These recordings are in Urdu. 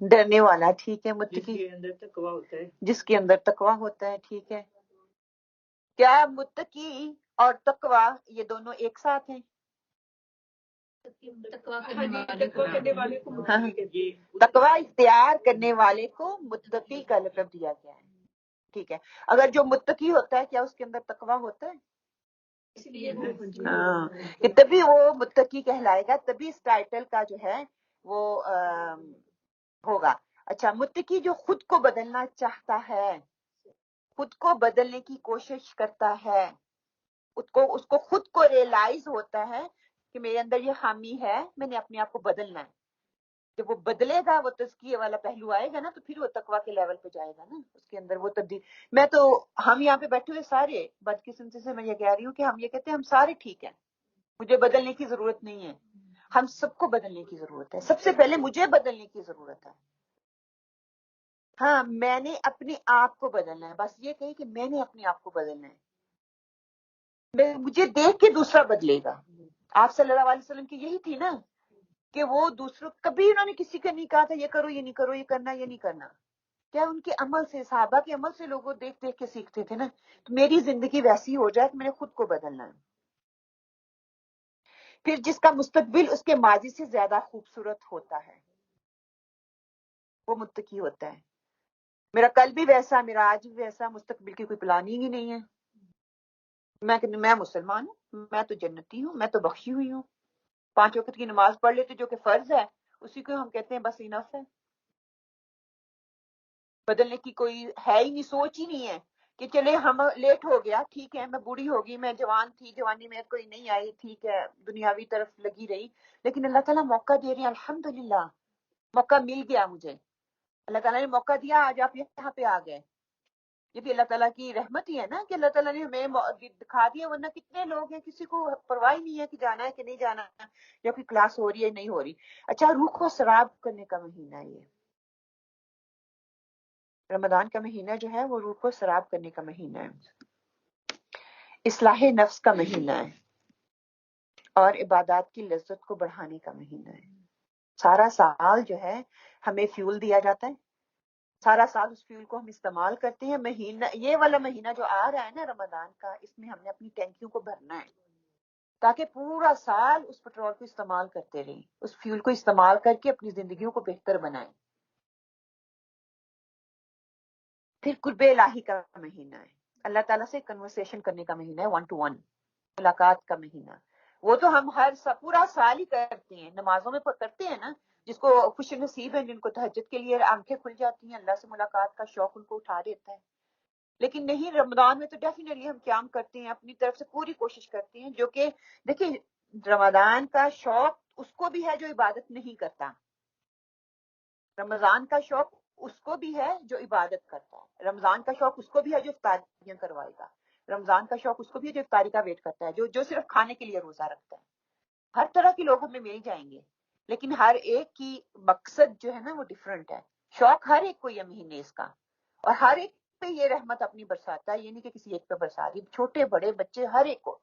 ڈرنے والا، ٹھیک ہے. متقی جس کے اندر تقویٰ ہوتا ہے، ٹھیک ہے. کیا متقی اور تقویٰ یہ دونوں ایک ساتھ ہیں؟ تقویٰ اختیار کرنے والے کو متقی کا لقب دیا گیا ہے، ٹھیک ہے. اگر جو متقی ہوتا ہے کیا اس کے اندر تقویٰ ہوتا ہے؟ ہاں، کہ تبھی وہ متقی کہلائے گا، تبھی اس ٹائٹل کا جو ہے وہ ہوگا. اچھا، متقی جو خود کو بدلنا چاہتا ہے، خود کو بدلنے کی کوشش کرتا ہے، اس کو خود کو ریئلائز ہوتا ہے کہ میرے اندر یہ خامی ہے، میں نے اپنے آپ کو بدلنا ہے. جب وہ بدلے گا، وہ تزکیے والا پہلو آئے گا نا، تو پھر وہ تقویٰ کے لیول پہ جائے گا نا، اس کے اندر وہ تبدیل. میں تو ہم یہاں پہ بیٹھے ہوئے سارے بدقسمتی سے میں یہ کہہ رہی ہوں کہ ہم یہ کہتے ہیں ہم سارے ٹھیک ہیں، مجھے بدلنے کی ضرورت نہیں ہے. ہم سب کو بدلنے کی ضرورت ہے. سب سے پہلے مجھے بدلنے کی ضرورت ہے. ہاں، میں نے اپنے آپ کو بدلنا ہے. بس یہ کہیں کہ میں نے اپنے آپ کو بدلنا ہے. مجھے دیکھ کے دوسرا بدلے گا. آپ صلی اللہ علیہ وسلم کی یہی تھی نا کہ وہ دوسروں، کبھی انہوں نے کسی کا نہیں کہا تھا یہ کرو یہ نہیں کرو، یہ کرنا یہ نہیں کرنا. کیا ان کے عمل سے، صحابہ کے عمل سے لوگوں دیکھ دیکھ کے سیکھتے تھے نا. تو میری زندگی ویسی ہو جائے کہ میں نے خود کو بدلنا ہے. پھر جس کا مستقبل اس کے ماضی سے زیادہ خوبصورت ہوتا ہے وہ متقی ہوتا ہے. میرا کل بھی ویسا، میرا آج بھی ویسا، مستقبل کی کوئی پلاننگ ہی نہیں ہے. میں مسلمان ہوں، میں تو جنتی ہوں، میں تو بخشی ہوئی ہوں. 5 وقت کی نماز پڑھ لیتے جو کہ فرض ہے، اسی کو ہم کہتے ہیں بس انف ہے. بدلنے کی کوئی ہے ہی نہیں، سوچ ہی نہیں ہے کہ چلے ہم لیٹ ہو گیا، ٹھیک ہے، میں بوڑھی ہوگی، میں جوان تھی، جوانی میں کوئی نہیں آئی، ٹھیک ہے، دنیاوی طرف لگی رہی، لیکن اللہ تعالیٰ موقع دے رہے ہیں. الحمدللہ موقع مل گیا مجھے. اللہ تعالیٰ نے موقع دیا، آج آپ یہاں پہ آ گئے. یہ بھی اللہ تعالیٰ کی رحمت ہی ہے نا کہ اللہ تعالیٰ نے ہمیں دکھا دیا. ورنہ کتنے لوگ ہیں کسی کو پرواہ نہیں ہے کہ جانا ہے کہ نہیں جانا، یا کوئی کلاس ہو رہی ہے نہیں ہو رہی. اچھا، روح کو سراب کرنے کا مہینہ ہے یہ رمضان کا مہینہ جو ہے، وہ روح کو سراب کرنے کا مہینہ ہے، اصلاح نفس کا مہینہ ہے، اور عبادات کی لذت کو بڑھانے کا مہینہ ہے. سارا سال جو ہے ہمیں فیول دیا جاتا ہے، سارا سال اس فیول کو ہم استعمال کرتے ہیں. مہینہ، یہ والا مہینہ جو آ رہا ہے نا رمضان کا، اس میں ہم نے اپنی ٹینکیوں کو بھرنا ہے تاکہ پورا سال اس پٹرول کو استعمال کرتے رہیں، اس فیول کو استعمال کر کے اپنی زندگیوں کو بہتر بنائیں. پھر قرب الہی کا مہینہ ہے، اللہ تعالیٰ سے کنورسیشن کرنے کا مہینہ ہے، 1 to 1 ملاقات کا مہینہ. وہ تو ہم پورا سال ہی کرتے ہیں، نمازوں میں کرتے ہیں نا. جس کو خوش نصیب ہیں، جن کو تہجد کے لیے آنکھیں کھل جاتی ہیں، اللہ سے ملاقات کا شوق ان کو اٹھا دیتا ہے. لیکن نہیں، رمضان میں تو ڈیفینیٹلی ہم قیام کرتے ہیں، اپنی طرف سے پوری کوشش کرتے ہیں. جو کہ دیکھیں، رمضان کا شوق اس کو بھی ہے جو عبادت نہیں کرتا. رمضان کا شوق اس کو بھی ہے جو عبادت کرتا ہے. رمضان کا شوق اس کو بھی ہے جو افطاریاں کروائے گا. رمضان کا شوق اس کو بھی ہے جو افطاری کا ویٹ کرتا ہے، جو صرف کھانے کے لیے روزہ رکھتا ہے. ہر طرح کے لوگ ہمیں مل جائیں گے، لیکن ہر ایک کی مقصد جو ہے نا وہ ڈیفرنٹ ہے. شوق ہر ایک کو یہ مہینے اس کا، اور ہر ایک پہ یہ رحمت اپنی برساتا ہے. یہ نہیں کہ کسی ایک پہ برسا دی، چھوٹے بڑے بچے ہر ایک کو.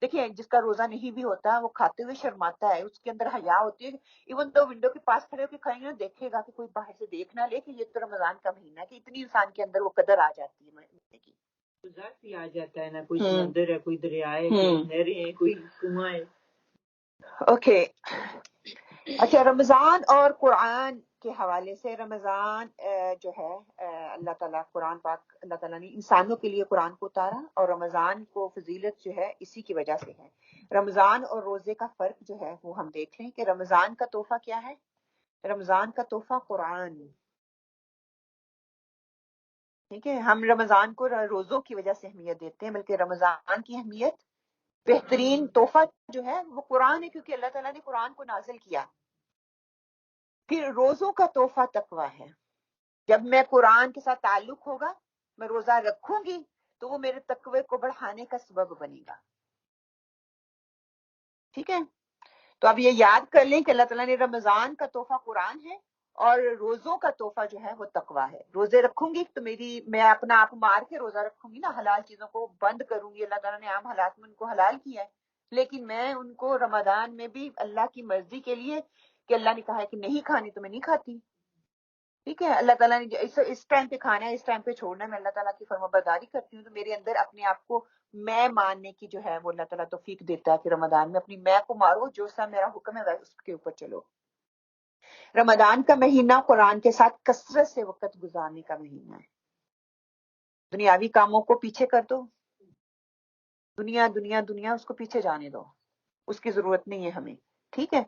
دیکھیں، جس کا روزہ نہیں بھی ہوتا وہ کھاتے ہوئے شرماتا ہے، اس کے اندر حیا ہوتی ہے. ایون تو ونڈو کے پاس کھڑے ہو کے کھائیں گے، دیکھے گا کہ کوئی باہر سے دیکھ نہ لے کہ یہ تو رمضان کا مہینہ ہے. کہ اتنی انسان کے اندر وہ قدر آ جاتی ہے مہینے کی. بھی آ جاتا ہے نا، کوئی سمندر ہے، کوئی دریا ہے، کوئی نہریں ہیں، کوئی کنواں ہے. اوکے. اچھا، رمضان اور قرآن کے حوالے سے، رمضان جو ہے اللہ تعالیٰ قرآن پاک، اللہ تعالیٰ نے انسانوں کے لیے قرآن کو اتارا، اور رمضان کو فضیلت جو ہے اسی کی وجہ سے ہے. رمضان اور روزے کا فرق جو ہے وہ ہم دیکھ لیں کہ رمضان کا تحفہ کیا ہے. رمضان کا تحفہ قرآن. ٹھیک ہے، ہم رمضان کو روزوں کی وجہ سے اہمیت دیتے ہیں، بلکہ رمضان کی اہمیت، بہترین تحفہ جو ہے وہ قرآن ہے، کیونکہ اللہ تعالیٰ نے قرآن کو نازل کیا. پھر روزوں کا تحفہ تقویٰ ہے. جب میں قرآن کے ساتھ تعلق ہوگا، میں روزہ رکھوں گی تو وہ میرے تقوی کو بڑھانے کا سبب بنے گا. ٹھیک ہے، تو اب یہ یاد کر لیں کہ اللہ تعالیٰ نے رمضان کا تحفہ قرآن ہے، اور روزوں کا تحفہ جو ہے وہ تقویٰ ہے. روزے رکھوں گی تو میں اپنا آپ مار کے روزہ رکھوں گی نا، حلال چیزوں کو بند کروں گی. اللہ تعالیٰ نے عام حالات میں ان کو حلال کیا ہے، لیکن میں ان کو رمضان میں بھی اللہ کی مرضی کے لیے کہ اللہ نے کہا ہے کہ نہیں کھانی تو میں نہیں کھاتی. ٹھیک ہے, اللہ تعالیٰ نے اس ٹائم پہ کھانا ہے, اس ٹائم پہ چھوڑنا ہے, میں اللہ تعالیٰ کی فرما برداری کرتی ہوں. تو میرے اندر اپنے آپ کو میں ماننے کی جو ہے وہ اللہ تعالیٰ توفیق دیتا ہے کہ رمضان میں اپنی میں کو مارو, جو سا میرا حکم ہے اس کے اوپر چلو. رمضان کا مہینہ قرآن کے ساتھ کثرت سے وقت گزارنے کا مہینہ ہے. دنیاوی کاموں کو پیچھے کر دو, دنیا دنیا دنیا اس کو پیچھے جانے دو, اس کی ضرورت نہیں ہے ہمیں. ٹھیک ہے,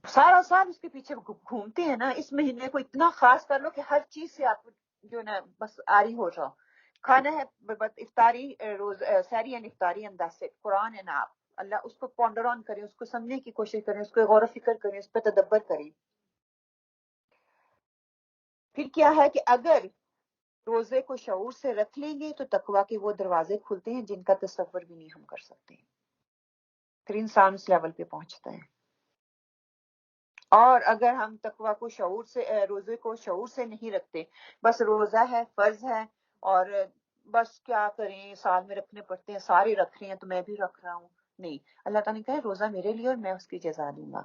سارا سال اس کے پیچھے گھومتے ہیں نا. اس مہینے کو اتنا خاص کر لو کہ ہر چیز سے آپ جو نا بس آری ہو جاؤ. کھانا ہے بس افطاری, روز سحری اینڈ افطاری انداز سے قرآن ہے نا, آپ اللہ اس کو پونڈر آن کریں, اس کو سمجھنے کی کوشش کریں, اس کو غور و فکر کریں, اس پہ تدبر کریں. پھر کیا ہے کہ اگر روزے کو شعور سے رکھ لیں گے تو تقویٰ کے وہ دروازے کھلتے ہیں جن کا تصور بھی نہیں ہم کر سکتے. پھر انسان اس لیول پہ پہنچتا ہے. اور اگر ہم تقویٰ کو شعور سے, روزے کو شعور سے نہیں رکھتے, بس روزہ ہے, فرض ہے, اور بس کیا کریں سال میں رکھنے پڑتے ہیں, سارے رکھ رہے ہیں تو میں بھی رکھ رہا ہوں. نہیں, اللہ تعالیٰ نے کہا ہے روزہ میرے لیے اور میں اس کی جزا دوں گا.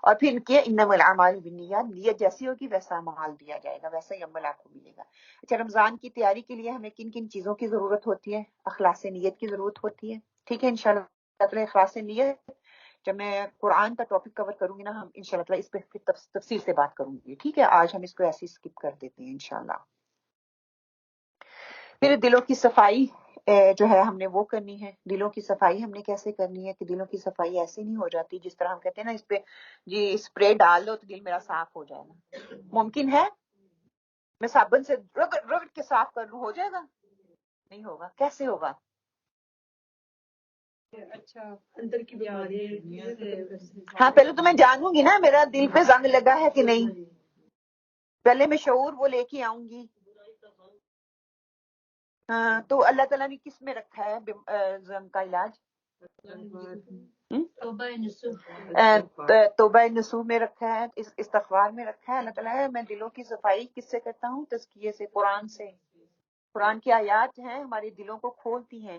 اور پھر کیا انما الاعمال بالنیات, نیت جیسی ہوگی ویسا عمل دیا جائے گا, ویسا ہی عمل آپ کو ملے گا. اچھا, رمضان کی تیاری کے لیے ہمیں کن کن چیزوں کی ضرورت ہوتی ہے؟ اخلاص نیت کی ضرورت ہوتی ہے. ٹھیک ہے, انشاءاللہ اخلاص نیت جب میں قرآن کا ٹاپک کور کروں گی نا, ہم انشاءاللہ اس پہ تفصیل سے بات کروں گی. ٹھیک ہے, آج ہم اس کو ایسے اسکپ کر دیتے ہیں انشاءاللہ. پھر دلوں کی صفائی جو ہے ہم نے وہ کرنی ہے. دلوں کی صفائی ہم نے کیسے کرنی ہے کہ دلوں کی صفائی ایسے نہیں ہو جاتی جس طرح ہم کہتے ہیں نا اس پہ جی اسپرے ڈال دو تو دل میرا صاف ہو جائے گا. ممکن ہے میں صابن سے رگڑ کے صاف کر لوں, ہو جائے گا؟ نہیں ہوگا. کیسے ہوگا؟ اچھا اندر کی بیماری. ہاں, پہلے تو میں جانوں گی نا میرا دل پہ زنگ لگا ہے کہ نہیں, پہلے میں شعور وہ لے کے آؤں گی. ہاں, تو اللہ تعالیٰ نے کس میں رکھا ہے زنگ کا علاج؟ توبہ نصوح میں رکھا ہے, استغفار میں رکھا ہے. اللہ تعالیٰ ہے میں دلوں کی صفائی کس سے کرتا ہوں؟ تزکیے سے, قرآن سے. قرآن کی آیات ہیں ہمارے دلوں کو کھولتی ہیں,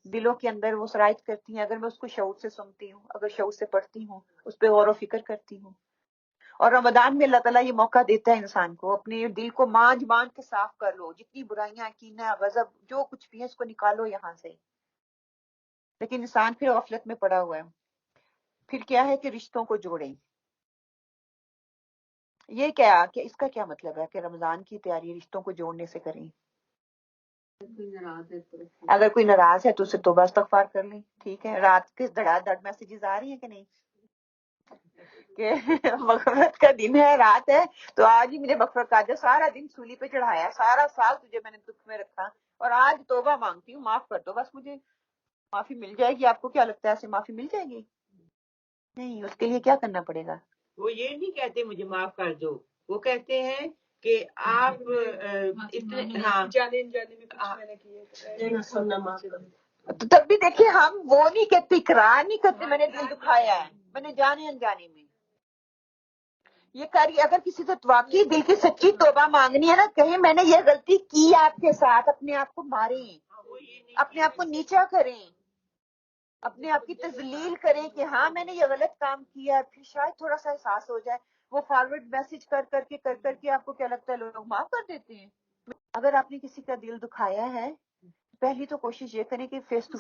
دلوں کے اندر وہ سرایت کرتی ہیں. اگر میں اس کو شعور سے سنتی ہوں, اگر شعور سے پڑھتی ہوں, اس پہ غور و فکر کرتی ہوں. اور رمضان میں اللہ تعالیٰ یہ موقع دیتا ہے انسان کو, اپنے دل کو مانج مانج کے صاف کر لو, جتنی برائیاں, کینہ, غضب, جو کچھ بھی ہے اس کو نکالو یہاں سے. لیکن انسان پھر غفلت میں پڑا ہوا ہے. پھر کیا ہے کہ رشتوں کو جوڑیں. یہ کیا کہ اس کا کیا مطلب ہے کہ رمضان کی تیاری رشتوں کو جوڑنے سے کریں؟ اگر کوئی ناراض ہے تو اسے توبہ استغفار کر لیں. ٹھیک ہے, رات کے دھڑا دھڑ میسیجز آ رہی ہیں کہ نہیں کہ مغفرت کا دن ہے, رات ہے, تو آج ہی مجھے مغفرت کا, جو سارا دن سولی پہ چڑھایا, سارا سال تجھے میں نے دکھ میں رکھا, اور آج توبہ مانگتی ہوں, معاف کر دو. بس مجھے معافی مل جائے گی. آپ کو کیا لگتا ہے ایسے معافی مل جائے گی؟ نہیں, اس کے لیے کیا کرنا پڑے گا؟ وہ یہ نہیں کہتے مجھے معاف کر دو, وہ کہتے ہیں کہ آپ تو تب بھی دیکھیے ہم وہ نہیں کہتے, اقرار نہیں کرتے میں نے دل دکھایا ہے, میں نے جانے انجانے میں یہ کری. اگر کسی سے واقعی دل کی سچی توبہ مانگنی ہے نا, کہیں میں نے یہ غلطی کی آپ کے ساتھ, اپنے آپ کو ماریں, اپنے آپ کو نیچا کریں, اپنے آپ کی تذلیل کریں کہ ہاں میں نے یہ غلط کام کیا, پھر شاید تھوڑا سا احساس ہو جائے. وہ فارورڈ میسج کر کر کے آپ کو کیا لگتا ہے لوگ معاف کر دیتے ہیں؟ اگر آپ نے کسی کا دل دکھایا ہے, پہلی تو کوشش یہ کریں کہ فیس ٹو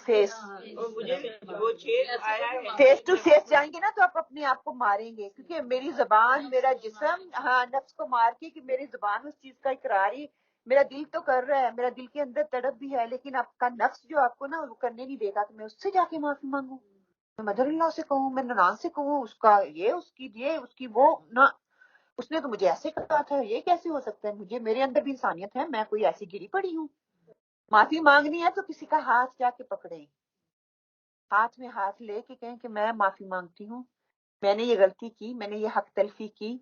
فیس جائیں گے نا تو آپ اپنے آپ کو ماریں گے, کیونکہ میری زبان, میرا جسم, ہاں نفس کو مار کے کہ میری زبان اس چیز کا اقراری, میرا دل تو کر رہا ہے, میرا دل کے اندر تڑپ بھی ہے, لیکن آپ کا نفس جو آپ کو نا وہ کرنے نہیں دے گا کہ میں اس سے جا کے معافی مانگوں, میں مدر اللہ سے کہوں, میں ننان سے کہوں, اس کا یہ, اس کی وہ نہ, اس نے تو مجھے ایسے کہا تھا, یہ کیسے ہو سکتا ہے؟ مجھے, میرے اندر بھی انسانیت ہے, میں کوئی ایسی گری پڑی ہوں؟ معافی مانگنی ہے تو کسی کا ہاتھ جا کے پکڑیں, ہاتھ میں ہاتھ لے کے کہیں کہ میں معافی مانگتی ہوں, میں نے یہ غلطی کی, میں نے یہ حق تلفی کی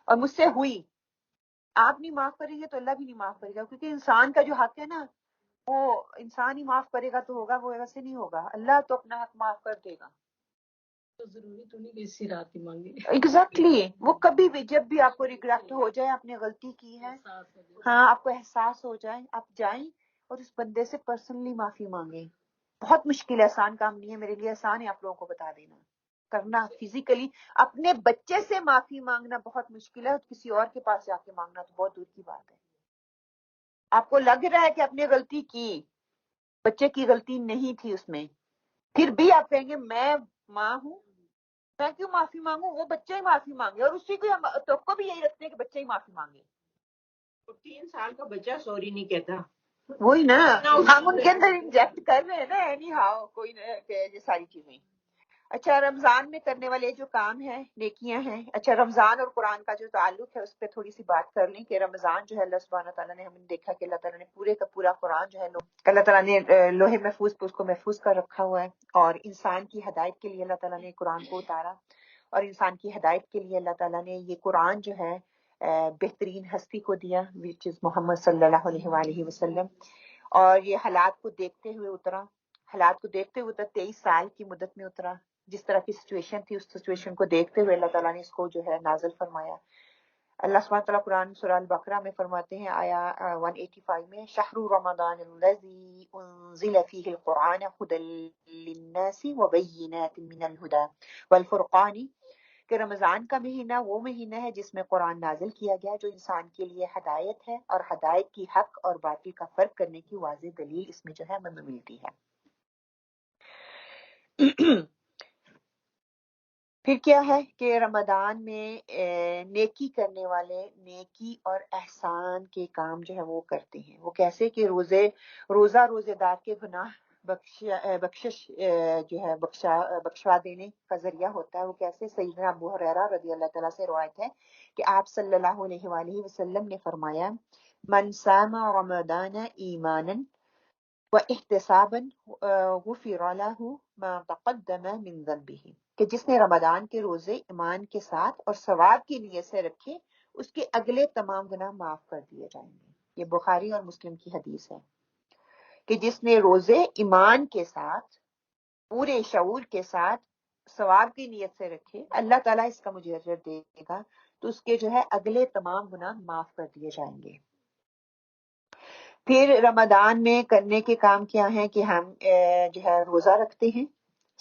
اور مجھ سے ہوئی. آپ نہیں معاف کریں گے تو اللہ بھی نہیں معاف کرے گا, کیونکہ انسان کا جو حق ہے نا وہ انسان ہی معاف کرے گا تو ہوگا, وہ ویسے نہیں ہوگا. اللہ تو اپنا حق معاف کر دے گا. تو ضروری تو نہیں کہ اسی رات ہی مانگے. ایگزیکٹلی, وہ کبھی بھی جب بھی آپ کو ریگریٹ ہو جائے, آپ نے غلطی کی ہے, ہاں آپ کو احساس ہو جائے, آپ جائیں اور اس بندے سے پرسنلی معافی مانگیں. بہت مشکل ہے، آسان کام نہیں ہے، میرے لیے آسان ہے آپ لوگوں کو بتا دینا. کرنا فزیکلی اپنے بچے سے معافی مانگنا بہت مشکل ہے، اور کسی اور کے پاس جا کے مانگنا تو بہت دور کی بات ہے. آپ کو لگ رہا ہے کہ آپ نے غلطی کی، بچے کی غلطی نہیں تھی اس میں، پھر بھی آپ کہیں گے میں ماں ہوں، میں کیوں معافی مانگوں، وہ بچہ ہی معافی مانگے، اور اسی کو ہم توقع بھی یہی رکھتے ہیں کہ بچہ ہی معافی مانگے. 3 سال کا بچہ سوری نہیں کہتا. وہی نا، ہم ان کے اندر انجیکٹ کر رہے ہیں نا اینی ہاؤ کوئی یہ ساری چیزیں. اچھا، رمضان میں کرنے والے جو کام ہیں، نیکیاں ہیں. اچھا، رمضان اور قرآن کا جو تعلق ہے اس پہ تھوڑی سی بات کر لیں کہ رمضان جو ہے اللہ سبحانہ تعالیٰ نے، ہم نے دیکھا کہ اللہ تعالیٰ نے پورے کا پورا قرآن جو ہے اللہ تعالیٰ نے لوح محفوظ پہ اس کو محفوظ کر رکھا ہوا ہے، اور انسان کی ہدایت کے لیے اللہ تعالیٰ نے قرآن کو اتارا، اور انسان کی ہدایت کے لیے اللہ تعالیٰ نے یہ قرآن جو ہے بہترین ہستی کو دیا which is محمد صلی اللہ علیہ وآلہ وسلم. اور یہ حالات کو دیکھتے ہوئے اترا، حالات کو دیکھتے ہوئے اترا، 23 سال کی مدت میں اترا. جس طرح کی سچویشن تھی اس سچویشن کو دیکھتے ہوئے اللہ تعالیٰ نے اس کو جو ہے نازل فرمایا. اللہ سبحانہ تعالیٰ قرآن سورہ البقرہ میں فرماتے ہیں آیا 185 میں، شہر رمضان الذی انزل فیہ القرآن ھدی للناس وبینات من الہدی والفرقان، کہ رمضان کا مہینہ وہ مہینہ ہے جس میں قرآن نازل کیا گیا جو انسان کے لیے ہدایت ہے، اور ہدایت کی حق اور باطل کا فرق کرنے کی واضح دلیل اس میں جو ہے ہمیں ملتی ہے. پھر کیا ہے کہ رمضان میں نیکی کرنے والے نیکی اور احسان کے کام جو ہے وہ کرتے ہیں. وہ کیسے کہ روزہ دار کے گناہ بخشش جو ہے بخشوا دینے کا ذریعہ ہوتا ہے. وہ کیسے؟ سیدنا ابو ہریرہ رضی اللہ تعالیٰ سے روایت ہے کہ آپ صلی اللہ علیہ وآلہ وسلم نے فرمایا، من صام رمضان ایمانا وَاحْتِسَابًا غُفِرَ لَهُ مَا تَقَدَّمَ مِنْ ذَنبِهِ، کہ جس نے رمضان کے روزے ایمان کے ساتھ اور ثواب کی نیت سے رکھے اس کے اگلے تمام گناہ معاف کر دیے جائیں گے. یہ بخاری اور مسلم کی حدیث ہے کہ جس نے روزے ایمان کے ساتھ پورے شعور کے ساتھ ثواب کی نیت سے رکھے، اللہ تعالیٰ اس کا مجھے اجر دے گا، تو اس کے جو ہے اگلے تمام گناہ معاف کر دیے جائیں گے. پھر رمضان میں کرنے کے کام کیا ہیں کہ ہم جو ہے روزہ رکھتے ہیں،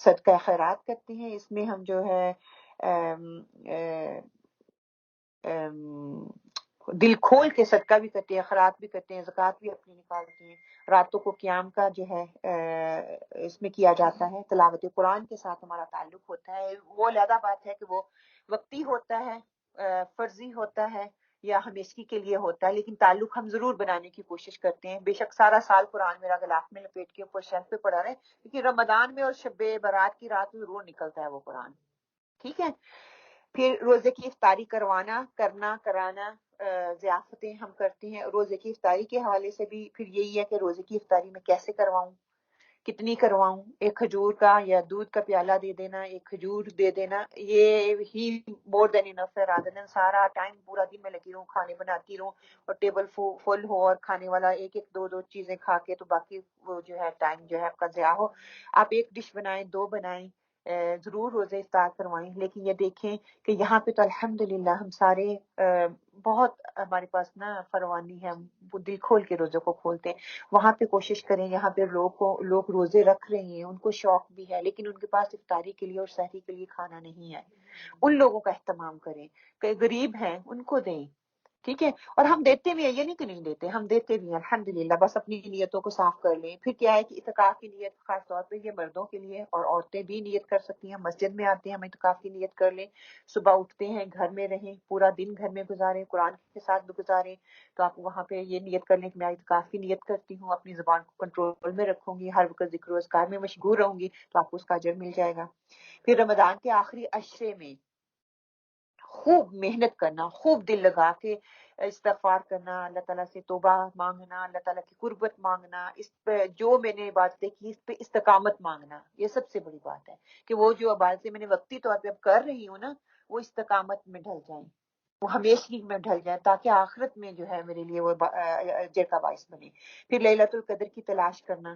صدقہ خیرات کرتے ہیں. اس میں ہم جو ہے دل کھول کے صدقہ بھی کرتے ہیں، خیرات بھی کرتے ہیں، زکوٰۃ بھی اپنی نکالتے ہیں. راتوں کو قیام کا جو ہے اس میں کیا جاتا ہے. تلاوت قرآن کے ساتھ ہمارا تعلق ہوتا ہے. وہ علیحدہ بات ہے کہ وہ وقتی ہوتا ہے، فرضی ہوتا ہے، یا ہمیشگی کے لیے ہوتا ہے، لیکن تعلق ہم ضرور بنانے کی کوشش کرتے ہیں. بے شک سارا سال قرآن میرا غلاف میں لپیٹ کے اوپر شیلف پہ پڑا رہے، کیونکہ رمضان میں اور شب برات کی رات میں ضرور نکلتا ہے وہ قرآن. ٹھیک ہے. پھر روزے کی افطاری کرانا ضیافتیں ہم کرتے ہیں. روزے کی افطاری کے حوالے سے بھی پھر یہی ہے کہ روزے کی افطاری میں کیسے کرواؤں، کتنی کرواؤں. ایک کھجور کا یا دودھ کا پیالہ دے دینا، ایک کھجور دے دینا، یہ ہی مور دین انف ہے. رادر دین سارا ٹائم پورا دن میں لگی رہوں، کھانے بناتی رہوں، اور ٹیبل فل ہو اور کھانے والا ایک ایک دو چیزیں کھا کے تو باقی وہ جو ہے ٹائم جو ہے آپ کا ضیاع ہو. آپ ایک ڈش بنائیں، 2 بنائیں، ضرور روزے افطار کروائیں. لیکن یہ دیکھیں کہ یہاں پہ تو الحمدللہ ہم سارے بہت ہمارے پاس نا فروانی ہے، وہ دل کھول کے روزوں کو کھولتے ہیں. وہاں پہ کوشش کریں، یہاں پہ لوگ روزے رکھ رہے ہیں، ان کو شوق بھی ہے، لیکن ان کے پاس افطاری کے لیے اور سحری کے لیے کھانا نہیں ہے. ان لوگوں کا اہتمام کریں کہ غریب ہیں ان کو دیں. ٹھیک ہے. اور ہم دیتے بھی ہیں، یہ نہیں کہ نہیں دیتے، ہم دیتے بھی ہیں الحمدللہ. بس اپنی نیتوں کو صاف کر لیں. پھر کیا ہے کہ اعتکاف کی نیت خاص طور پہ یہ مردوں کے لیے، اور عورتیں بھی نیت کر سکتی ہیں. مسجد میں آتے ہیں، ہم اعتکاف کی نیت کر لیں. صبح اٹھتے ہیں، گھر میں رہیں، پورا دن گھر میں گزاریں، قرآن کے ساتھ بھی گزاریں. تو آپ وہاں پہ یہ نیت کر لیں کہ میں اعتکاف کی نیت کرتی ہوں، اپنی زبان کو کنٹرول میں رکھوں گی، ہر وقت ذکر و اذکار میں مشغول رہوں گی، تو آپ کو اس کا اجر مل جائے گا. پھر رمضان کے آخری عشرے میں خوب محنت کرنا، خوب دل لگا کے استغفار کرنا، اللہ تعالیٰ سے توبہ مانگنا، اللہ تعالیٰ کی قربت مانگنا. اس پہ جو میں نے عبادتیں کی اس پہ استقامت مانگنا. یہ سب سے بڑی بات ہے کہ وہ جو عبادتیں میں نے وقتی طور پہ اب کر رہی ہوں نا، وہ استقامت میں ڈھل جائیں، وہ ہمیشگی میں ڈھل جائیں، تاکہ آخرت میں جو ہے میرے لیے وہ اجر کا باعث بنے. پھر لیلۃ القدر کی تلاش کرنا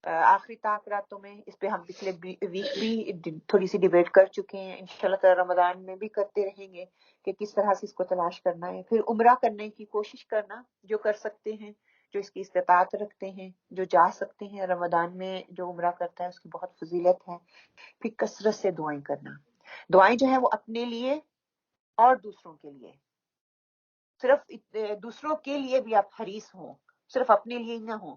آخری طاق راتوں میں. اس پہ ہم پچھلے ویک بھی تھوڑی سی ڈیبیٹ کر چکے ہیں، انشاءاللہ تعالی رمضان میں بھی کرتے رہیں گے کہ کس طرح سے اس کو تلاش کرنا ہے. پھر عمرہ کرنے کی کوشش کرنا جو کر سکتے ہیں. جو اس کی استطاعت رکھتے ہیں، جو جا سکتے ہیں رمضان میں جو عمرہ کرتا ہے اس کی بہت فضیلت ہے۔ پھر کثرت سے دعائیں کرنا، دعائیں جو ہے وہ اپنے لیے اور دوسروں کے لیے، صرف دوسروں کے لیے بھی آپ حریص ہوں، صرف اپنے لیے ہی نہ ہوں،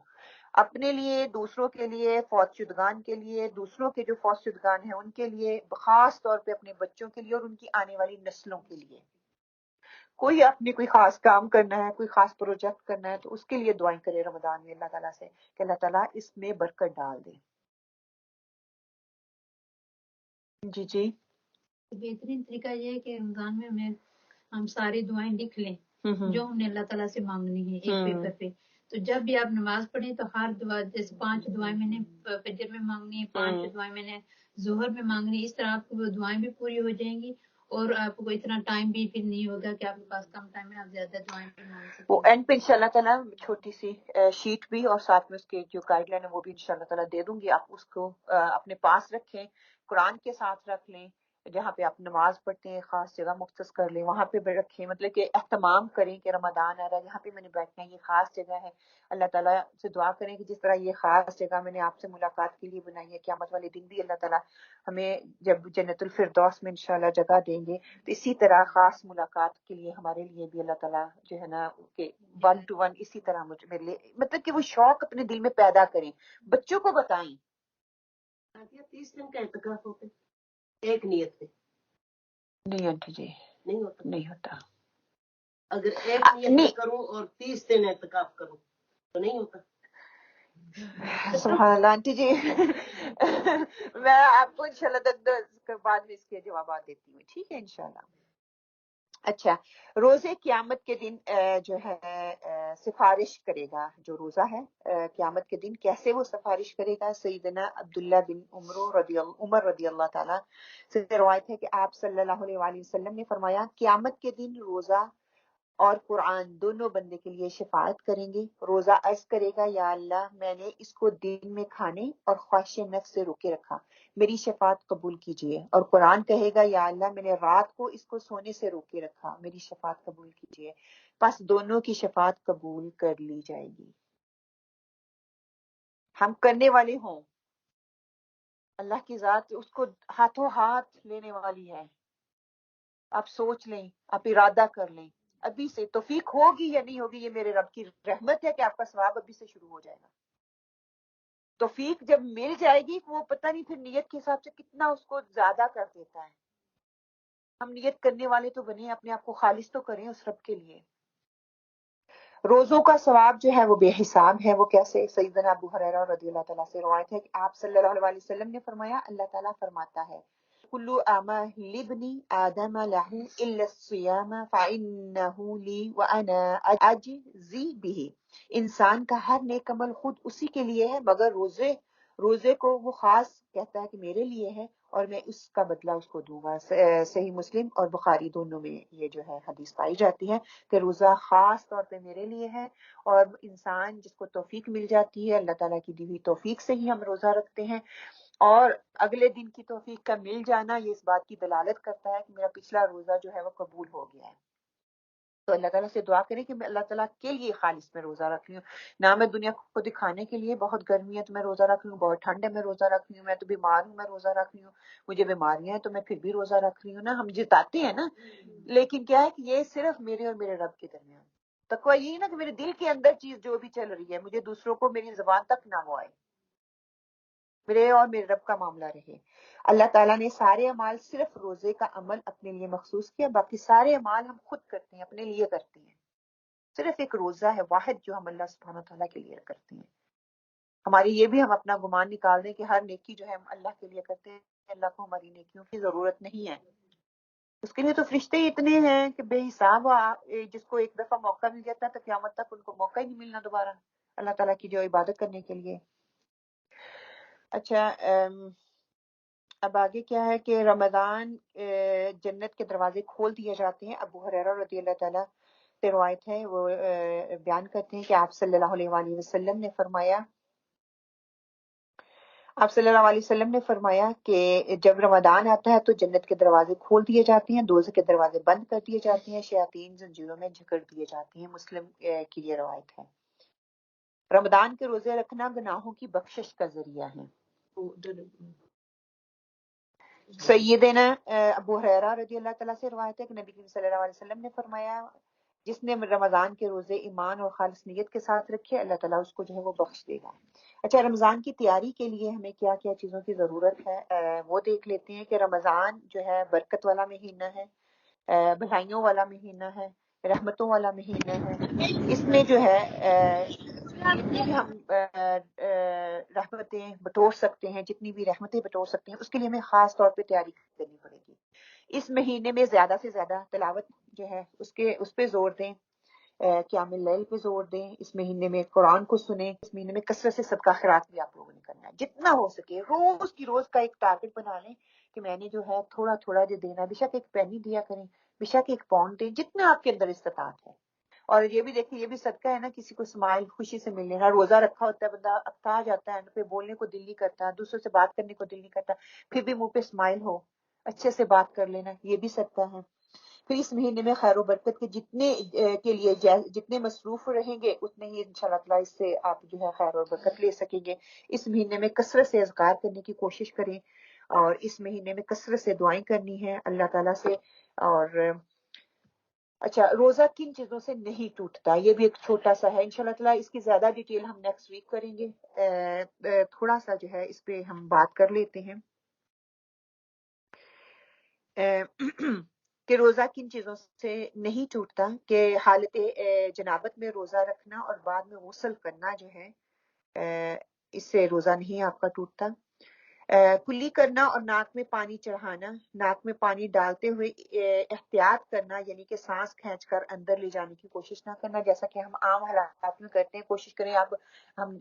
اپنے لیے، دوسروں کے لیے، فوت شدگان کے لیے، دوسروں کے جو فوت شدگان ہیں ان کے لیے، خاص طور پہ اپنے بچوں کے لیے اور ان کی آنے والی نسلوں کے لیے۔ کوئی اپنے کوئی خاص کام کرنا ہے، کوئی خاص پروجیکٹ کرنا ہے تو اس کے لیے دعائیں کرے رمضان میں اللہ تعالیٰ سے کہ اللہ تعالیٰ اس میں برکت ڈال دے۔ جی جی بہترین طریقہ یہ ہے کہ رمضان میں ہم ساری دعائیں لکھ لیں جو ہم نے اللہ تعالیٰ سے مانگنی ہے ایک پیپر پہ، تو جب بھی آپ نماز پڑھیں تو ہر دعا، جیسے 5 دعائیں میں نے فجر میں مانگنی ہے، 5 دعائیں میں نے ظہر میں مانگنی ہے، اس طرح آپ کو وہ دعائیں بھی پوری ہو جائیں گی اور آپ کو اتنا ٹائم بھی پھر نہیں ہوگا کہ آپ کے پاس کم ٹائم ہے، آپ زیادہ دعائیں بھی مانگ سکیں۔ وہ اینڈ پہ انشاءاللہ تعالیٰ چھوٹی سی شیٹ بھی اور ساتھ میں اس کے جو گائیڈ لائن ہے وہ بھی انشاءاللہ تعالیٰ دے دوں گی، آپ اس کو اپنے پاس رکھیں، قرآن کے ساتھ رکھ لیں، جہاں پہ آپ نماز پڑھتے ہیں خاص جگہ مختص کر لیں وہاں پہ بھی رکھیں، مطلب کہ اہتمام کریں کہ رمضان آ رہا ہے یہاں پہ میں نے بیٹھنا ہے، یہ خاص جگہ ہے۔ اللہ تعالیٰ سے دعا کریں کہ جس طرح یہ خاص جگہ میں نے آپ سے ملاقات کے لیے بنائی ہے، قیامت والے دن بھی اللہ تعالیٰ ہمیں جب جنت الفردوس میں انشاءاللہ جگہ دیں گے تو اسی طرح خاص ملاقات کے لیے ہمارے لیے بھی اللہ تعالیٰ جو ہے نا کہ 1 to 1 اسی طرح میرے لیے، مطلب کہ وہ شوق اپنے دل میں پیدا کریں، بچوں کو بتائیں۔ 30 دن کا اعتکاف ہوتا ہے ایک نیت پہ؟ نہیں آنٹی جی نہیں ہوتا، نہیں ہوتا۔ اگر ایک نیت پہ کروں اور 30 دن اعتکاف کروں تو نہیں ہوتا؟ سبحان اللہ آنٹی جی میں آپ کو انشاءاللہ بعد میں اس کے جوابات دیتی ہوں، ٹھیک ہے انشاءاللہ۔ اچھا، روزے قیامت کے دن جو ہے سفارش کرے گا، جو روزہ ہے قیامت کے دن کیسے وہ سفارش کرے گا؟ سیدنا عبداللہ بن عمر رضی اللہ تعالیٰ سے روایت ہے کہ آپ صلی اللہ علیہ وآلہ وسلم نے فرمایا قیامت کے دن روزہ اور قرآن دونوں بندے کے لیے شفاعت کریں گے۔ روزہ عرض کرے گا یا اللہ میں نے اس کو دن میں کھانے اور خواہش نفس سے روکے رکھا، میری شفاعت قبول کیجیے۔ اور قرآن کہے گا یا اللہ میں نے رات کو اس کو سونے سے روکے رکھا، میری شفاعت قبول کیجیے۔ پس دونوں کی شفاعت قبول کر لی جائے گی۔ ہم کرنے والے ہوں، اللہ کی ذات اس کو ہاتھوں ہاتھ لینے والی ہے۔ آپ سوچ لیں، آپ ارادہ کر لیں، ابھی سے توفیق ہوگی یا نہیں ہوگی یہ میرے رب کی رحمت ہے کہ آپ کا ثواب ابھی سے شروع ہو جائے گا۔ توفیق جب مل جائے گی وہ پتہ نہیں پھر نیت کے حساب سے کتنا اس کو زیادہ کر دیتا ہے۔ ہم نیت کرنے والے تو بنے، اپنے آپ کو خالص تو کریں اس رب کے لیے۔ روزوں کا ثواب جو ہے وہ بے حساب ہے۔ وہ کیسے؟ سیدنا ابو ہریرہ رضی اللہ تعالیٰ سے روایت ہے کہ آپ صلی اللہ علیہ وسلم نے فرمایا اللہ تعالیٰ فرماتا ہے کلو اعمال ابن آدم لہ الا الصیام فانہ لی وانا اجزی بہ، انسان کا ہر نیک عمل خود اسی کے لیے ہے مگر روزے کو وہ خاص کہتا ہے کہ میرے لیے ہے اور میں اس کا بدلہ اس کو دوں گا۔ صحیح مسلم اور بخاری دونوں میں یہ جو ہے حدیث پائی جاتی ہے کہ روزہ خاص طور پہ میرے لیے ہے، اور انسان جس کو توفیق مل جاتی ہے اللہ تعالیٰ کی دی ہوئی توفیق سے ہی ہم روزہ رکھتے ہیں، اور اگلے دن کی توفیق کا مل جانا یہ اس بات کی دلالت کرتا ہے کہ میرا پچھلا روزہ جو ہے وہ قبول ہو گیا ہے۔ تو اللہ تعالیٰ سے دعا کریں کہ میں اللہ تعالیٰ کے لیے خالص میں روزہ رکھ لوں، نہ میں دنیا کو دکھانے کے لیے بہت گرمی ہے تو میں روزہ رکھ لوں، بہت ٹھنڈ ہے میں روزہ رکھ لوں، میں تو بیمار ہوں میں روزہ رکھ لوں، مجھے بیماریاں ہیں تو میں پھر بھی روزہ رکھ رہی ہوں نا، ہم جتاتے ہیں نا، لیکن کیا ہے کہ یہ صرف میرے اور میرے رب کے درمیان تقویٰ یہی نا کہ میرے دل کے اندر چیز جو بھی چل رہی ہے مجھے دوسروں کو میری زبان تک نہ وہ آئے، میرے اور میرے رب کا معاملہ رہے۔ اللہ تعالیٰ نے سارے اعمال صرف روزے کا عمل اپنے لیے مخصوص کیا، باقی سارے اعمال ہم خود کرتے ہیں، اپنے لیے کرتے ہیں، صرف ایک روزہ ہے واحد جو ہم اللہ سبحانہ تعالیٰ کے لیے کرتے ہیں۔ ہماری یہ بھی ہم اپنا گمان نکال دیں کہ ہر نیکی جو ہے ہم اللہ کے لیے کرتے ہیں، اللہ کو ہماری نیکیوں کی ضرورت نہیں ہے، اس کے لیے تو فرشتے ہی اتنے ہیں کہ بے حساب، جس کو ایک دفعہ موقع مل جاتا ہے تو قیامت تک ان کو موقع ہی نہیں ملنا دوبارہ اللہ تعالیٰ کی جو عبادت کرنے کے لیے۔ اچھا، اب آگے کیا ہے کہ رمضان جنت کے دروازے کھول دیے جاتے ہیں۔ ابو ہریرہ رضی اللہ تعالیٰ سے روایت ہے، وہ بیان کرتے ہیں کہ آپ صلی اللہ علیہ وآلہ وسلم نے فرمایا کہ جب رمضان آتا ہے تو جنت کے دروازے کھول دیے جاتے ہیں، دوزخ کے دروازے بند کر دیے جاتے ہیں، شیاطین زنجیروں میں جکڑ دیے جاتے ہیں۔ مسلم کی یہ روایت ہے۔ رمضان کے روزے رکھنا گناہوں کی بخشش کا ذریعہ ہے۔ سیدنا ابو ہریرہ رضی اللہ تعالیٰ سے روایت ہے کہ نبی کریم صلی اللہ علیہ وسلم نے فرمایا جس نے رمضان کے روزے ایمان اور خالص نیت کے ساتھ رکھے اللہ تعالیٰ اس کو جو ہے وہ بخش دے گا۔ اچھا، رمضان کی تیاری کے لیے ہمیں کیا کیا چیزوں کی ضرورت ہے وہ دیکھ لیتے ہیں کہ رمضان جو ہے برکت والا مہینہ ہے، بھلائیوں والا مہینہ ہے، رحمتوں والا مہینہ ہے۔ اس میں جو ہے جتنی بھی ہم رحمتیں بٹور سکتے ہیں، جتنی بھی رحمتیں بٹور سکتے ہیں، اس کے لیے ہمیں خاص طور پہ تیاری کرنی پڑے گی۔ اس مہینے میں زیادہ سے زیادہ تلاوت جو ہے اس پہ زور دیں، قیام اللیل پہ زور دیں، اس مہینے میں قرآن کو سنیں، اس مہینے میں کثرت سے صدقہ خیرات بھی آپ لوگوں نے کرنا ہے، جتنا ہو سکے روز کی روز کا ایک ٹارگٹ بنا لیں کہ میں نے جو ہے تھوڑا تھوڑا جو دینا، بے شک ایک پینی دیا کریں، بے شک ایک پاؤنڈ دیں، جتنا آپ کے اندر استطاعت ہے۔ اور یہ بھی دیکھیں، یہ بھی صدقہ ہے نا، کسی کو اسمائل خوشی سے مل لینا۔ روزہ رکھا ہوتا ہے بندہ، اکتا جاتا ہے، پہ بولنے کو دل نہیں کرتا، دوسروں سے بات کرنے کو دل نہیں کرتا، پھر بھی منہ پہ اسمائل ہو، اچھے سے بات کر لینا، یہ بھی صدقہ ہے۔ پھر اس مہینے میں خیر و برکت کے کے لیے جتنے مصروف رہیں گے اتنے ہی انشاءاللہ تعالیٰ اس سے آپ جو ہے خیر و برکت لے سکیں گے۔ اس مہینے میں کثرت سے اذکار کرنے کی کوشش کریں، اور اس مہینے میں کثرت سے دعائیں کرنی ہے اللہ تعالیٰ سے۔ اور اچھا، روزہ کن چیزوں سے نہیں ٹوٹتا، یہ بھی ایک چھوٹا سا ہے، انشاءاللہ تعالیٰ اس کی زیادہ ڈیٹیل ہم نیکسٹ ویک کریں گے۔ تھوڑا سا جو ہے اس پہ ہم بات کر لیتے ہیں کہ روزہ کن چیزوں سے نہیں ٹوٹتا، کہ حالت جنابت میں روزہ رکھنا اور بعد میں غسل کرنا جو ہے اس سے روزہ نہیں آپ کا ٹوٹتا۔ کلی کرنا اور ناک میں پانی چڑھانا، ناک میں پانی ڈالتے ہوئے احتیاط کرنا، یعنی کہ سانس کھینچ کر اندر لے جانے کی کوشش نہ کرنا، جیسا کہ ہم عام حالات میں کرتے ہیں۔ کوشش کریں آپ، ہم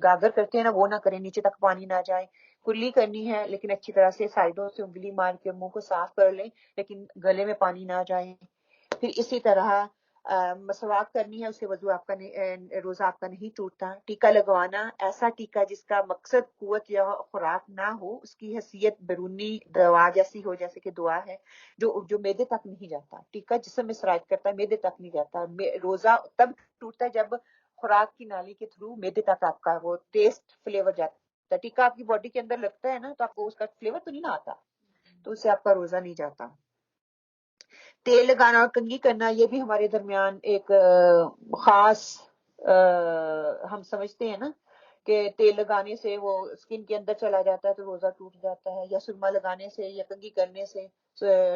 گاگر کرتے ہیں نا، وہ نہ کریں، نیچے تک پانی نہ جائے۔ کلی کرنی ہے لیکن اچھی طرح سے سائڈوں سے انگلی مار کے منہ کو صاف کر لیں، لیکن گلے میں پانی نہ جائے۔ پھر اسی طرح مسواک کرنی ہے، اس سے وضو آپ کا روزہ آپ کا نہیں ٹوٹتا۔ ٹیکا لگوانا، ایسا ٹیکا جس کا مقصد قوت یا خوراک نہ ہو، اس کی حیثیت بیرونی دوا جیسی ہو، جیسے کہ دعا ہے، جو میدے تک نہیں جاتا۔ ٹیکا جسم میں سرایت کرتا ہے، میدے تک نہیں جاتا۔ روزہ تب ٹوٹتا ہے جب خوراک کی نالی کے تھرو میدے تک آپ کا وہ ٹیسٹ فلیور جاتا ہے۔ ٹیکا آپ کی باڈی کے اندر لگتا ہے نا، تو آپ کو اس کا فلیور تو نہیں نہ آتا، تو اس سے آپ کا روزہ نہیں جاتا۔ تیل لگانا اور کنگھی کرنا، یہ بھی ہمارے درمیان ایک خاص ہم سمجھتے ہیں نا کہ تیل لگانے سے وہ اسکن کے اندر چلا جاتا ہے تو روزہ ٹوٹ جاتا ہے، یا سرما لگانے سے یا کنگھی کرنے سے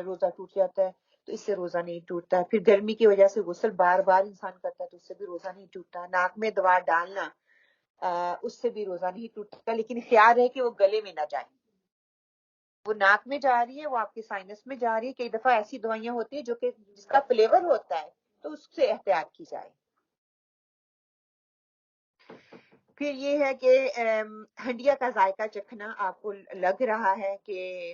روزہ ٹوٹ جاتا ہے، تو اس سے روزہ نہیں ٹوٹتا۔ پھر گرمی کی وجہ سے غسل بار بار انسان کرتا ہے تو اس سے بھی روزہ نہیں ٹوٹتا۔ ناک میں دوا ڈالنا، اس سے بھی روزہ نہیں ٹوٹتا، لیکن خیال ہے کہ وہ گلے میں نہ جائے، وہ ناک میں جا رہی ہے، وہ آپ کے سائنس میں جا رہی ہے۔ کئی دفعہ ایسی دوائیاں ہوتی ہیں جو کہ جس کا فلیور ہوتا ہے، تو اس سے احتیاط کی جائے۔ پھر یہ ہے کہ ہنڈیا کا ذائقہ چکھنا، آپ کو لگ رہا ہے کہ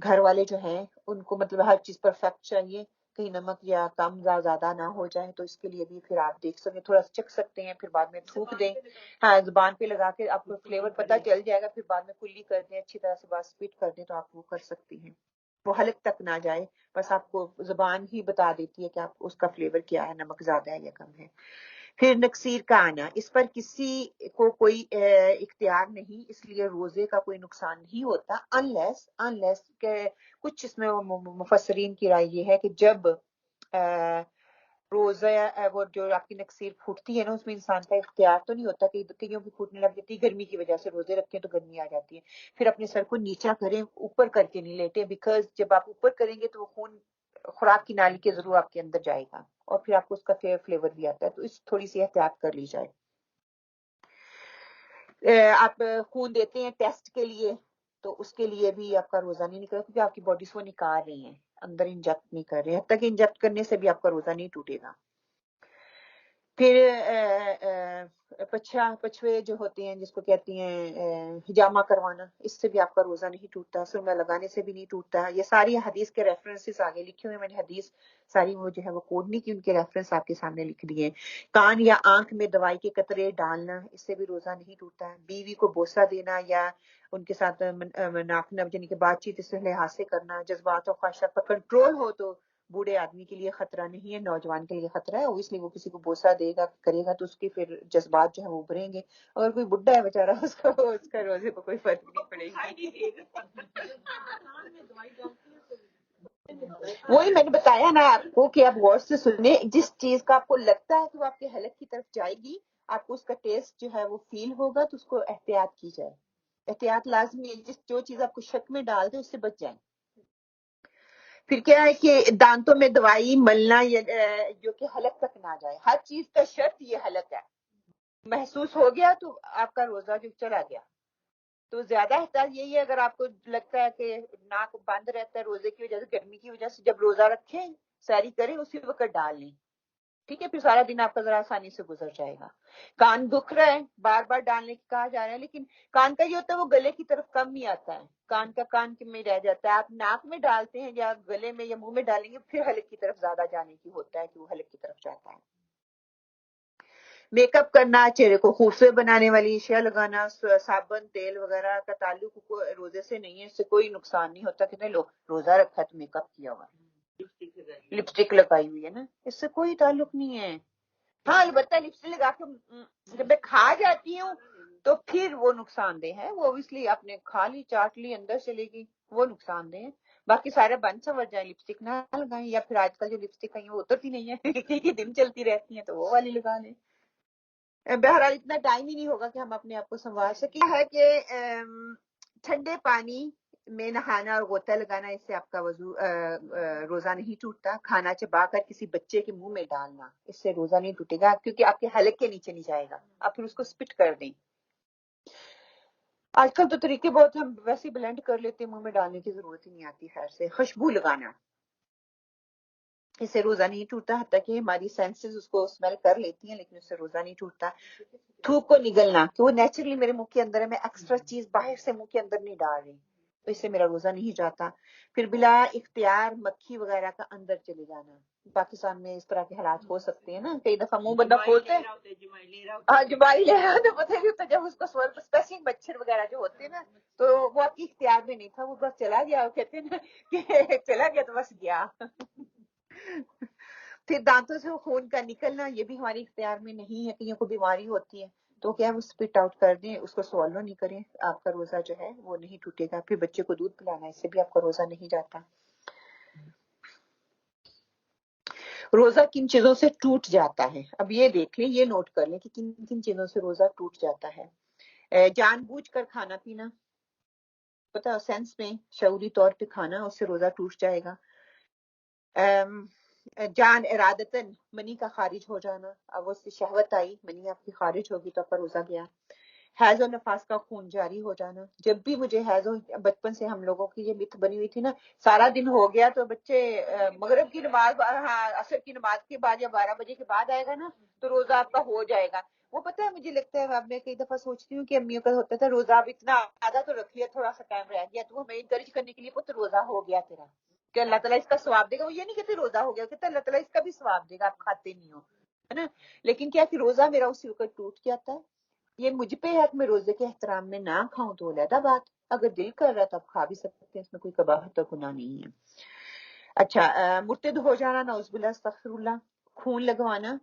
گھر والے جو ہیں ان کو مطلب ہر چیز پرفیکٹ چاہیے، کہیں نمک یا کم یا زیادہ نہ ہو جائے، تو اس کے لیے بھی پھر آپ دیکھ سکتے، تھوڑا سا چکھ سکتے ہیں، پھر بعد میں تھوک دیں۔ ہاں، زبان پہ لگا کے آپ کو فلیور پتہ چل جائے گا، پھر بعد میں کلی کر دیں، اچھی طرح سے بات سپیٹ کر دیں، تو آپ وہ کر سکتی ہیں۔ وہ حلق تک نہ جائے، بس آپ کو زبان ہی بتا دیتی ہے کہ آپ اس کا فلیور کیا ہے، نمک زیادہ ہے یا کم ہے۔ پھر نکسیر کا آنا، اس پر کسی کو کوئی اختیار نہیں، اس لیے روزے کا کوئی نقصان نہیں ہوتا، انلیس کہ کچھ اس میں مفسرین کی رائے یہ ہے کہ جب روزہ وہ جو آپ کی نکسیر پھوٹتی ہے نا، اس میں انسان کا اختیار تو نہیں ہوتا، کہ کئیوں کی پھوٹنے لگ جاتی ہے گرمی کی وجہ سے، روزے رکھتے ہیں تو گرمی آ جاتی ہے، پھر اپنے سر کو نیچا کریں، اوپر کر کے نہیں لیٹے، بیکاز جب آپ اوپر کریں گے تو وہ خون خوراک کی نالی کے ضرور آپ کے اندر جائے گا، اور پھر آپ کو اس کا فلیور بھی آتا ہے، تو اس تھوڑی سی احتیاط کر لی جائے۔ آپ خون دیتے ہیں ٹیسٹ کے لیے، تو اس کے لیے بھی آپ کا روزہ نہیں نکلے، کیونکہ آپ کی باڈی سے وہ نکال رہی ہیں، اندر انجیکٹ نہیں کر رہے ہیں، حتیٰ کہ انجیکٹ کرنے سے بھی آپ کا روزہ نہیں ٹوٹے گا۔ پھر پچھوے جو ہوتے ہیں جس کو کہتے ہیں حجامہ کروانا، اس سے بھی آپ کا روزہ نہیں ٹوٹتا، سرما لگانے سے بھی نہیں ٹوٹتا۔ یہ ساری حدیث کے ریفرنسز آگے لکھے ہوئے، میں نے حدیث ساری وہ جو ہے وہ کوڈ نہیں کی، ان کے ریفرنس آپ کے سامنے لکھ دیے۔ کان یا آنکھ میں دوائی کے قطرے ڈالنا، اس سے بھی روزہ نہیں ٹوٹتا۔ بیوی کو بوسہ دینا یا ان کے ساتھ ناک نب یعنی کہ بات چیت اس لحاظ سے کرنا، جذبات اور خواہشات پر کنٹرول ہو تو بوڑھے آدمی کے لیے خطرہ نہیں ہے، نوجوان کے لیے خطرہ ہے. اوبیسلی وہ کسی کو بوسہ دے گا کرے گا تو اس کے پھر جذبات جو ہے وہ ابھریں گے. اگر کوئی بڈھا ہے بیچارہ اس کا روزے کو کوئی فرق نہیں پڑے گی. وہی میں نے بتایا نا آپ کو کہ آپ غور سے سنیں، جس چیز کا آپ کو لگتا ہے کہ وہ آپ کے حلق کی طرف جائے گی، آپ کو اس کا ٹیسٹ جو ہے وہ فیل ہوگا تو اس کو احتیاط کی جائے. احتیاط لازمی ہے، جو چیز آپ کو شک میں ڈال دے اس سے بچ جائیں. پھر کیا ہے کہ دانتوں میں دوائی ملنا جو کہ حلق تک نہ جائے. ہر چیز کا شرط یہ حلق ہے. محسوس ہو گیا تو آپ کا روزہ جو چلا گیا. تو زیادہ احتیاط یہی ہے، اگر آپ کو لگتا ہے کہ ناک بند رہتا ہے روزے کی وجہ سے، گرمی کی وجہ سے، جب روزہ رکھیں سحری کریں اسی وقت ڈال لیں. ٹھیک ہے، پھر سارا دن آپ کا ذرا آسانی سے گزر جائے گا. کان دکھ رہا ہے بار بار ڈالنے کی کہا جا رہا ہے، لیکن کان کا یہ ہوتا ہے وہ گلے کی طرف کم ہی آتا ہے. کان کا کان میں رہ جاتا ہے. آپ ناک میں ڈالتے ہیں یا گلے میں یا منہ میں ڈالیں گے پھر حلق کی طرف زیادہ جانے کی ہوتا ہے کہ وہ حلق کی طرف جاتا ہے. میک اپ کرنا، چہرے کو خوبصورت بنانے والی اشیاء لگانا، صابن تیل وغیرہ کا تعلق روزے سے نہیں ہے، اس سے کوئی نقصان نہیں ہوتا. کتنے لوگ روزہ رکھا تو میک اپ کیا ہوا ہے، لپسٹک لگائی ہوئی ہے نا، اس سے کوئی تعلق نہیں ہے. ہاں البتہ لپسٹک لگا کے جب میں کھا جاتی ہوں تو پھر وہ نقصان دہ ہے. وہ اس لیے آپ نے کھا لی چاٹ لی اندر چلے گی وہ نقصان دہ ہے. باقی سارے بن سور جائیں، لپسٹک نہ لگائیں، یا پھر آج کل جو لپسٹک ہے وہ اترتی نہیں ہے دن چلتی رہتی ہیں تو وہ والی لگا لیں. بہرحال اتنا ٹائم ہی نہیں ہوگا کہ ہم اپنے آپ کو سنوار سکیں. ہے کہ ٹھنڈے پانی میں نہانا اور غوطہ لگانا، اس سے آپ کا وضو روزہ نہیں ٹوٹتا. کھانا چبا کر کسی بچے کے منہ میں ڈالنا، اس سے روزہ نہیں ٹوٹے گا کیونکہ آپ کے حلق کے نیچے نہیں جائے گا، آپ پھر اس کو سپٹ کر دیں. آج کل تو طریقے بہت ہم ویسے بلینڈ کر لیتے ہیں، منہ میں ڈالنے کی ضرورت ہی نہیں آتی. خیر سے خوشبو لگانا، اس سے روزہ نہیں ٹوٹتا، حتیٰ کہ ہماری سینسز اس کو اسمیل کر لیتی ہیں لیکن اس سے روزہ نہیں ٹوٹتا. تھوک کو نگلنا کہ وہ نیچرلی میرے منہ کے اندر ہے، میں ایکسٹرا چیز باہر سے منہ کے اندر نہیں ڈال رہی تو اس سے میرا روزہ نہیں جاتا. پھر بلا اختیار مکھی وغیرہ کا اندر چلے جانا. پاکستان میں اس طرح کے حالات ہو سکتے ہیں نا، کئی دفعہ منہ بندہ کھولتے ہیں جمائی لے رہا تو پتہ نہیں ہوتا، جب اس کو اسپیسیفک مچھر وغیرہ جو ہوتے ہیں نا تو وہ آپ کی اختیار میں نہیں تھا، وہ بس چلا گیا. وہ کہتے ہیں نا کہ چلا گیا تو بس گیا. پھر دانتوں سے خون کا نکلنا، یہ بھی ہماری اختیار میں نہیں ہے. کہیں کو بیماری ہوتی ہے تو کیا وہ اسپٹ آؤٹ کر دیں، اس کو سوالو نہیں کریں، آپ کا روزہ جو ہے وہ نہیں ٹوٹے گا. پھر بچے کو دودھ پلانا، اس سے بھی آپ کا روزہ نہیں جاتا. روزہ کن چیزوں سے ٹوٹ جاتا ہے، اب یہ دیکھ لیں، یہ نوٹ کر لیں کہ کن کن چیزوں سے روزہ ٹوٹ جاتا ہے. جان بوجھ کر کھانا پینا، پتہ سینس میں شعوری طور پہ کھانا، اس سے روزہ ٹوٹ جائے گا. جان ارادتاً منی کا خارج ہو جانا، اب اس سے شہوت آئی، منی آپ کی خارج ہوگی تو آپ کا روزہ گیا. حیض و نفاس کا خون جاری ہو جانا، جب بھی مجھے حیض، بچپن سے ہم لوگوں کی یہ مت بنی ہوئی تھی نا، سارا دن ہو گیا تو بچے مغرب کی نماز، ہاں عصر کی نماز کے بعد یا 12 بجے کے بعد آئے گا نا تو روزہ آپ کا ہو جائے گا. وہ پتہ ہے مجھے لگتا ہے، اب میں کئی دفعہ سوچتی ہوں کہ امیوں کا ہوتا تھا روزہ اب اتنا آدھا تو رکھ لیا، تھوڑا سا ٹائم رہ گیا تو ہمیں انکریج کرنے کے لیے پتہ روزہ ہو گیا تیرا کہ اللہ تعالیٰ اس کا ثواب دے گا. وہ یہ نہیں کہتے روزہ ہو گیا، کہتے اللہ تعالیٰ اس کا بھی ثواب دے گا، آپ کھاتے نہیں ہو، ہے نا. لیکن کیا کہ روزہ میرا اسی وقت ٹوٹ جاتا ہے. یہ مجھ پہ ہے کہ میں روزے کے احترام میں نہ کھاؤں تو علیحدہ بات، اگر دل کر رہا ہے تو آپ کھا بھی سکتے ہیں، اس میں کوئی قباحت اور گناہ نہیں ہے. اچھا، مرتد ہو جانا، نعوذ باللہ استغفر اللہ. خون لگوانا،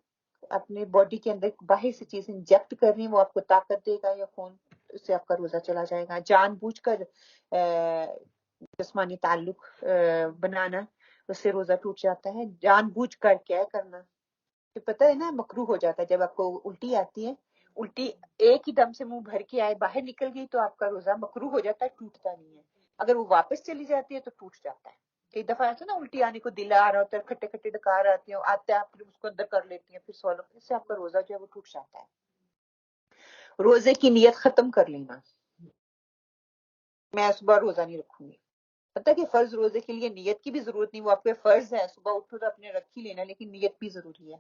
اپنے باڈی کے اندر باہر سے چیز انجیکٹ کرنی، وہ آپ کو طاقت دے گا یا خون، اس سے آپ کا روزہ چلا جائے گا. جان بوجھ کر جسمانی تعلق بنانا، اس سے روزہ ٹوٹ جاتا ہے. جان بوجھ کر کیا کرنا، کہ پتہ ہے نا مکروہ ہو جاتا ہے. جب آپ کو الٹی آتی ہے، الٹی ایک ہی دم سے منہ بھر کے آئے باہر نکل گئی تو آپ کا روزہ مکروہ ہو جاتا ہے، ٹوٹتا نہیں ہے. اگر وہ واپس چلی جاتی ہے تو ٹوٹ جاتا ہے. کئی دفعہ ایسا نا الٹی آنے کو دل آ رہا ہوتا ہے، کھٹے کھٹے ڈکار آتے ہیں، آتے ہیں آپ پھر اس کو اندر کر لیتی ہیں، پھر سوالو، اس سے آپ کا روزہ جو ہے وہ ٹوٹ جاتا ہے. روزے کی نیت ختم کر لینا، میں صبح روزہ نہیں رکھوں گی. پتہ کہ فرض روزے کے لیے نیت کی بھی ضرورت نہیں، وہ آپ کے فرض ہے، صبح اٹھو تو اپنے رکھ ہی لینا، لیکن نیت بھی ضروری ہے.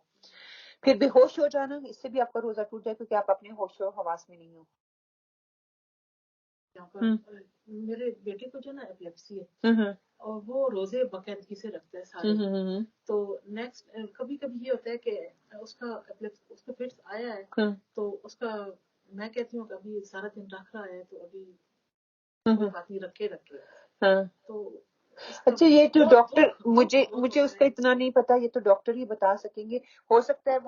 پھر بے ہوش ہو جانا، اس سے بھی آپ کا روزہ ٹوٹ جائے کیونکہ آپ اپنے ہوش و حواس میں نہیں ہو. میرے بیٹے کو جو نا ایپلیپسی ہے اور وہ روزے باقاعدگی سے رکھتا ہے سارے، تو نیکسٹ کبھی کبھی یہ ہوتا ہے کہ اس کا فٹس آیا ہے تو اس کا میں کہتی ہوں کہ ابھی سارا دن رکھ رہا ہے تو ابھی کوئی بات نہیں، رکھے تو اچھا یہ تو ڈاکٹر مجھے اس کا اتنا نہیں پتا، یہ تو ڈاکٹر ہی بتا سکیں گے. ہو سکتا ہے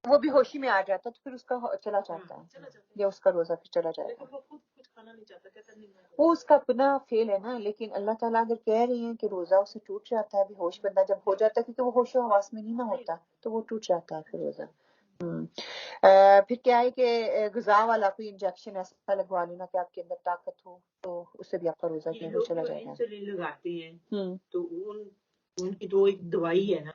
وہ بھی ہوشی میں آ جاتا تو پھر اس کا چلا جاتا ہے یا اس کا روزہ پھر چلا جاتا ہے. وہ اس کا اپنا فیل ہے نا، لیکن اللہ تعالیٰ اگر کہہ رہی ہیں کہ روزہ اسے ٹوٹ جاتا ہے، ابھی ہوش بندہ جب ہو جاتا ہے کیونکہ وہ ہوش و حواس میں نہیں نہ ہوتا تو وہ ٹوٹ جاتا ہے پھر روزہ. پھر کیا ہے کہ غذا والا کوئی انجیکشن ایسا لگوا لینا کہ آپ کے اندر طاقت ہو تو اس سے بھی آپ کا روزہ جو ہے وہ چلا جائے گا. انسولین لگاتے ہیں تو ان کی تو ایک دوائی ہے نا